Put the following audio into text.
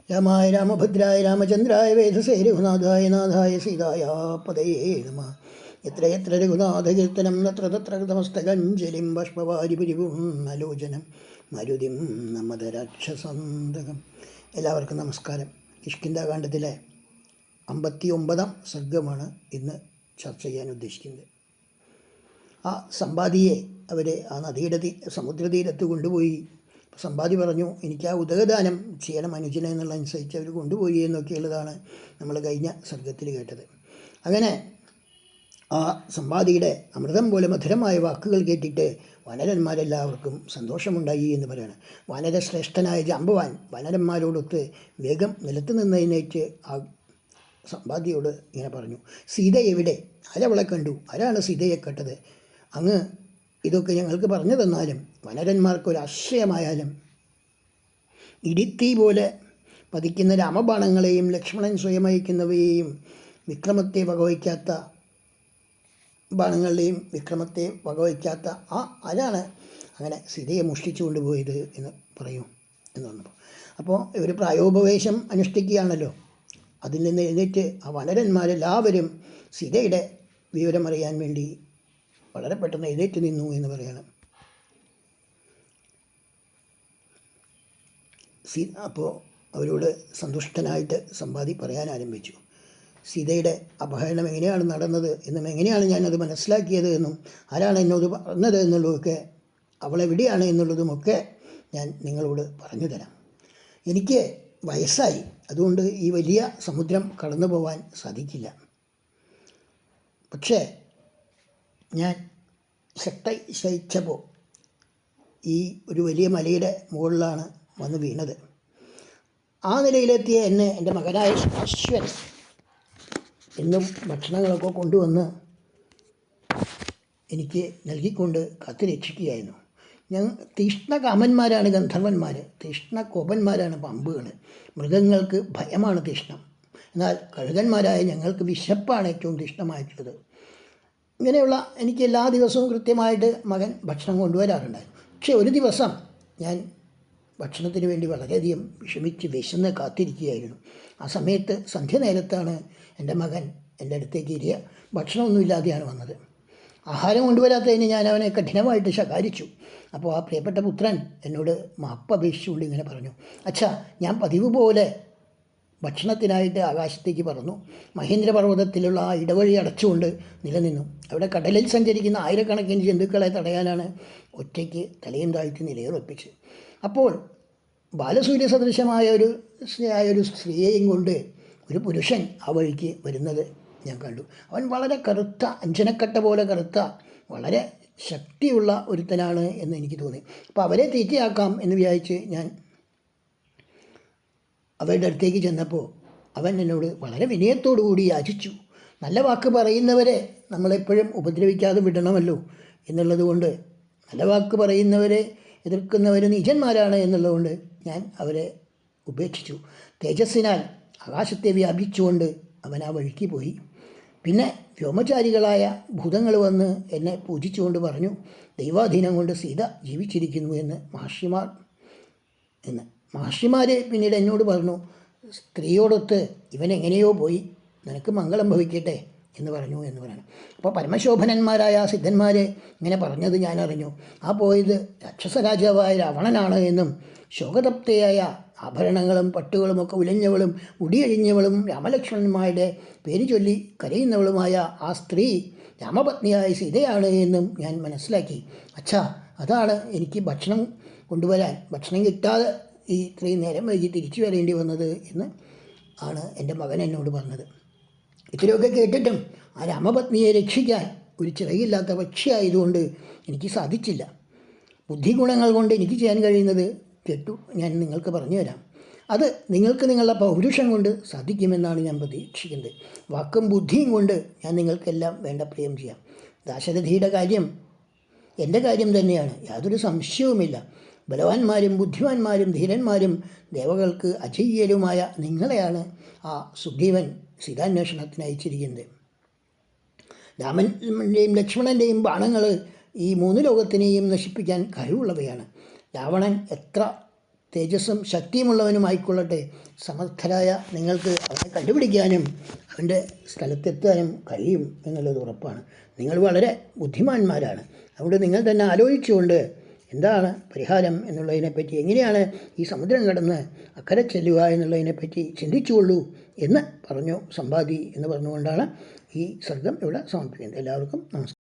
രാമായ രാമഭദ്രായ രാമചന്ദ്രായ വേധസേ രഘുനാഥായ നാഥായ സീതായ പദയേ നമ. എത്ര എത്ര രഘുനാഥകീർത്തനം തത്ര തത്ര കൃതമസ്തകഞ്ജലിം ബാഷ്പവാരി പരിപൂർണ്ണലോചനം മരുതിം നമതരാക്ഷസന്തകം. എല്ലാവർക്കും നമസ്കാരം. കിഷ്കിന്ധാകാണ്ഡത്തിലെ 59-ാം സർഗമാണ് ഇന്ന് ചർച്ച ചെയ്യാൻ ഉദ്ദേശിക്കുന്നത്. ആ സമ്പാദിയെ അവർ ആ നദിയുടെ സമുദ്രതീരത്ത് കൊണ്ടുപോയി. സമ്പാദി പറഞ്ഞു, എനിക്ക് ആ ഉദകദാനം ചെയ്യണം അനുജനെ എന്നുള്ള അനുസരിച്ച് അവർ കൊണ്ടുപോയി എന്നൊക്കെയുള്ളതാണ് നമ്മൾ കഴിഞ്ഞ സർഗത്തിൽ കേട്ടത്. അങ്ങനെ ആ സമ്പാദിയുടെ അമൃതം പോലെ മധുരമായ വാക്കുകൾ കേട്ടിട്ട് വാനരന്മാരെല്ലാവർക്കും സന്തോഷമുണ്ടായി എന്ന് പറയാണ്. വാനരശ്രേഷ്ഠനായ ജാമ്പവാൻ വാനരന്മാരോടൊത്ത് വേഗം നിലത്ത് നിന്ന് എഴുന്നേറ്റ് ആ സമ്പാദിയോട് ഇങ്ങനെ പറഞ്ഞു, സീത എവിടെ? ആരവളെ കണ്ടു? ആരാണ് സീതയെ കണ്ടത്? അങ്ങ് ഇതൊക്കെ ഞങ്ങൾക്ക് പറഞ്ഞു തന്നാലും വനരന്മാർക്കൊരാശ്രയമായാലും. ഇടിത്തീ പോലെ പതിക്കുന്ന രാമബാണങ്ങളെയും ലക്ഷ്മണൻ സ്വയം അയക്കുന്നവയെയും വിക്രമത്തെ വകവയ്ക്കാത്ത ബാണങ്ങളുടെയും വിക്രമത്തെ വകവയ്ക്കാത്ത ആരാണ് അങ്ങനെ സീതയെ മോഷ്ടിച്ചു കൊണ്ടുപോയത് എന്ന് പറയൂ എന്ന് പറഞ്ഞപ്പോൾ, അപ്പോൾ ഇവർ പ്രായോപവേശം അനുഷ്ഠിക്കുകയാണല്ലോ. അതിൽ നിന്ന് എഴുന്നേറ്റ് ആ വനരന്മാരെല്ലാവരും സീതയുടെ വിവരമറിയാൻ വേണ്ടി വളരെ പെട്ടെന്ന് എഴുന്നേറ്റ് നിന്നു എന്ന് പറയണം. അപ്പോൾ അവരോട് സന്തുഷ്ടനായിട്ട് സമ്പാദി പറയാൻ ആരംഭിച്ചു. സീതയുടെ അപഹരണം എങ്ങനെയാണ് നടന്നത് എന്നും എങ്ങനെയാണ് ഞാനത് മനസ്സിലാക്കിയത് എന്നും ആരാണ് എന്നോട് പറഞ്ഞത് എന്നുള്ളതൊക്കെ അവളെവിടെയാണ് എന്നുള്ളതുമൊക്കെ ഞാൻ നിങ്ങളോട് പറഞ്ഞു തരാം. എനിക്ക് വയസ്സായി, അതുകൊണ്ട് ഈ വലിയ സമുദ്രം കടന്നു പോകാൻ സാധിക്കില്ല. പക്ഷേ ഞാൻ ശയിച്ചപ്പോൾ ഈ ഒരു വലിയ മലയുടെ മുകളിലാണ് വന്ന് വീണത്. ആ നിലയിലെത്തിയ എന്നെ എൻ്റെ മകനായ അശ്വൻ എന്നും ഭക്ഷണങ്ങളൊക്കെ കൊണ്ടുവന്ന് എനിക്ക് നൽകിക്കൊണ്ട് കാത്തുരക്ഷിക്കുകയായിരുന്നു. തീഷ്ണകാമന്മാരാണ് ഗന്ധർവന്മാർ, തീഷ്ണകോപന്മാരാണ് പാമ്പുകൾ. മൃഗങ്ങൾക്ക് ഭയമാണ് തീഷ്ണം, എന്നാൽ കഴുകന്മാരായ ഞങ്ങൾക്ക് വിശപ്പാണ് ഏറ്റവും തീഷ്ണമായിട്ടുള്ളത്. ഇങ്ങനെയുള്ള എനിക്ക് എല്ലാ ദിവസവും കൃത്യമായിട്ട് മകൻ ഭക്ഷണം കൊണ്ടുവരാറുണ്ടായിരുന്നു. പക്ഷേ ഒരു ദിവസം ഞാൻ ഭക്ഷണത്തിന് വേണ്ടി വളരെയധികം വിശന്ന് കാത്തിരിക്കുകയായിരുന്നു. ആ സമയത്ത് സന്ധ്യ നേരത്താണ് എൻ്റെ മകൻ എൻ്റെ അടുത്തേക്ക് ഇരിയ ഭക്ഷണമൊന്നുമില്ലാതെയാണ് വന്നത്. ആഹാരം കൊണ്ടുവരാത്തതിന് ഞാൻ അവനെ കഠിനമായിട്ട് ശകാരിച്ചു. അപ്പോൾ ആ പ്രിയപ്പെട്ട പുത്രൻ എന്നോട് മാപ്പ് അപേക്ഷിച്ചുകൊണ്ട് ഇങ്ങനെ പറഞ്ഞു, അച്ഛാ, ഞാൻ പതിവ് പോലെ ഭക്ഷണത്തിനായിട്ട് ആകാശത്തേക്ക് പറന്നു. മഹേന്ദ്രപർവ്വതത്തിലുള്ള ആ ഇടവഴി അടച്ചുകൊണ്ട് നിലനിന്നു. അവിടെ കടലിൽ സഞ്ചരിക്കുന്ന ആയിരക്കണക്കിന് ജന്തുക്കളെ തടയാനാണ് ഒറ്റയ്ക്ക് തലയും താഴ്ത്തി നിലയുറപ്പിച്ച്. അപ്പോൾ ബാലസൂര്യ സദൃശമായ ഒരു സ്ത്രീയെയും കൊണ്ട് ഒരു പുരുഷൻ ആ വഴിക്ക് വരുന്നത് ഞാൻ കണ്ടു. അവൻ വളരെ കറുത്ത, അഞ്ജനക്കട്ട പോലെ കറുത്ത, വളരെ ശക്തിയുള്ള ഒരുത്തനാണ് എന്ന് എനിക്ക് തോന്നി. അപ്പോൾ അവരെ തീറ്റയാക്കാം എന്ന് വിചാരിച്ച് ഞാൻ അവരുടെ അടുത്തേക്ക് ചെന്നപ്പോൾ അവൻ എന്നോട് വളരെ വിനയത്തോടു കൂടി യാചിച്ചു. നല്ല വാക്ക് പറയുന്നവരെ നമ്മളെപ്പോഴും ഉപദ്രവിക്കാതെ വിടണമല്ലോ എന്നുള്ളത് കൊണ്ട്, നല്ല വാക്ക് പറയുന്നവരെ എതിർക്കുന്നവർ നീചന്മാരാണ് എന്നുള്ളതുകൊണ്ട് ഞാൻ അവരെ ഉപേക്ഷിച്ചു. തേജസ്സിനാൽ ആകാശത്തെ വ്യാപിച്ചുകൊണ്ട് അവൻ ആ വഴിക്ക് പോയി. പിന്നെ വ്യോമചാരികളായ ഭൂതങ്ങൾ വന്ന് എന്നെ പൂജിച്ചുകൊണ്ട് പറഞ്ഞു, ദൈവാധീനം കൊണ്ട് സീത ജീവിച്ചിരിക്കുന്നു എന്ന് മഹർഷിമാർ പിന്നീട് എന്നോട് പറഞ്ഞു, സ്ത്രീയോടൊത്ത് ഇവൻ എങ്ങനെയോ പോയി, നിനക്ക് മംഗളം ഭവിക്കട്ടെ എന്ന് പറയണം. അപ്പോൾ പരമശോഭനന്മാരായ സിദ്ധന്മാർ ഇങ്ങനെ പറഞ്ഞത് ഞാൻ അറിഞ്ഞു. ആ പോയത് രാക്ഷസരാജാവായ രാവണനാണ് എന്നും ശോകതപ്തയായ ആഭരണങ്ങളും പട്ടുകളുമൊക്കെ ഉലഞ്ഞവളും മുടിയഴിഞ്ഞവളും രാമലക്ഷ്മണന്മാരുടെ പേര് ചൊല്ലി കരയുന്നവളുമായ ആ സ്ത്രീ രാമപത്നിയായ സീതയാണ് എന്നും ഞാൻ മനസ്സിലാക്കി. അച്ഛാ, അതാണ് എനിക്ക് ഭക്ഷണം കിട്ടാതെ ഈ ഇത്രയും നേരം വൈകി തിരിച്ചു വരേണ്ടി വന്നത് എന്ന് ആണ് എൻ്റെ മകൻ എന്നോട് പറഞ്ഞത്. ഇത്രയൊക്കെ കേട്ടിട്ടും ആ രാമപത്നിയെ രക്ഷിക്കാൻ ഒരു ചിറകില്ലാത്ത പക്ഷിയായതുകൊണ്ട് എനിക്ക് സാധിച്ചില്ല. ബുദ്ധിഗുണങ്ങൾ കൊണ്ട് എനിക്ക് ചെയ്യാൻ കഴിയുന്നത് ഞാൻ നിങ്ങൾക്ക് പറഞ്ഞു തരാം. അത് നിങ്ങൾക്ക് നിങ്ങളുടെ പൗരുഷം കൊണ്ട് സാധിക്കുമെന്നാണ് ഞാൻ പ്രതീക്ഷിക്കുന്നത്. വാക്കും ബുദ്ധിയും കൊണ്ട് ഞാൻ നിങ്ങൾക്കെല്ലാം വേണ്ട പ്രിയം ചെയ്യാം. ദാശരഥിയുടെ കാര്യം എൻ്റെ കാര്യം തന്നെയാണ്, യാതൊരു സംശയവുമില്ല. ബലവാന്മാരും ബുദ്ധിമാന്മാരും ധീരന്മാരും ദേവകൾക്ക് അജയ്യരുമായ നിങ്ങളെയാണ് ആ സുഗ്രീവൻ സീതാന്വേഷണത്തിന് അയച്ചിരിക്കുന്നത്. രാമൻ്റെയും ലക്ഷ്മണൻ്റെയും ബാണങ്ങൾ ഈ 3 ലോകത്തിനെയും നശിപ്പിക്കാൻ കഴിവുള്ളവയാണ്. രാവണൻ എത്ര തേജസ്സും ശക്തിയുമുള്ളവനുമായിക്കൊള്ളട്ടെ, സമർത്ഥരായ നിങ്ങൾക്ക് അവനെ കണ്ടുപിടിക്കാനും അവൻ്റെ സ്ഥലത്തെത്താനും കഴിയും എന്നുള്ളത് ഉറപ്പാണ്. നിങ്ങൾ വളരെ ബുദ്ധിമാന്മാരാണ്. അതുകൊണ്ട് നിങ്ങൾ തന്നെ ആലോചിച്ചുകൊണ്ട് എന്താണ് പരിഹാരം എന്നുള്ളതിനെപ്പറ്റി, എങ്ങനെയാണ് ഈ സമുദ്രം കടന്ന് അക്കരെ ചെല്ലുക എന്നുള്ളതിനെപ്പറ്റി ചിന്തിച്ചുകൊള്ളൂ എന്ന് പറഞ്ഞു സമ്പാദി എന്ന് പറഞ്ഞുകൊണ്ടാണ് ഈ സർഗം ഇവിടെ സമർപ്പിക്കുന്നത്. എല്ലാവർക്കും നമസ്കാരം.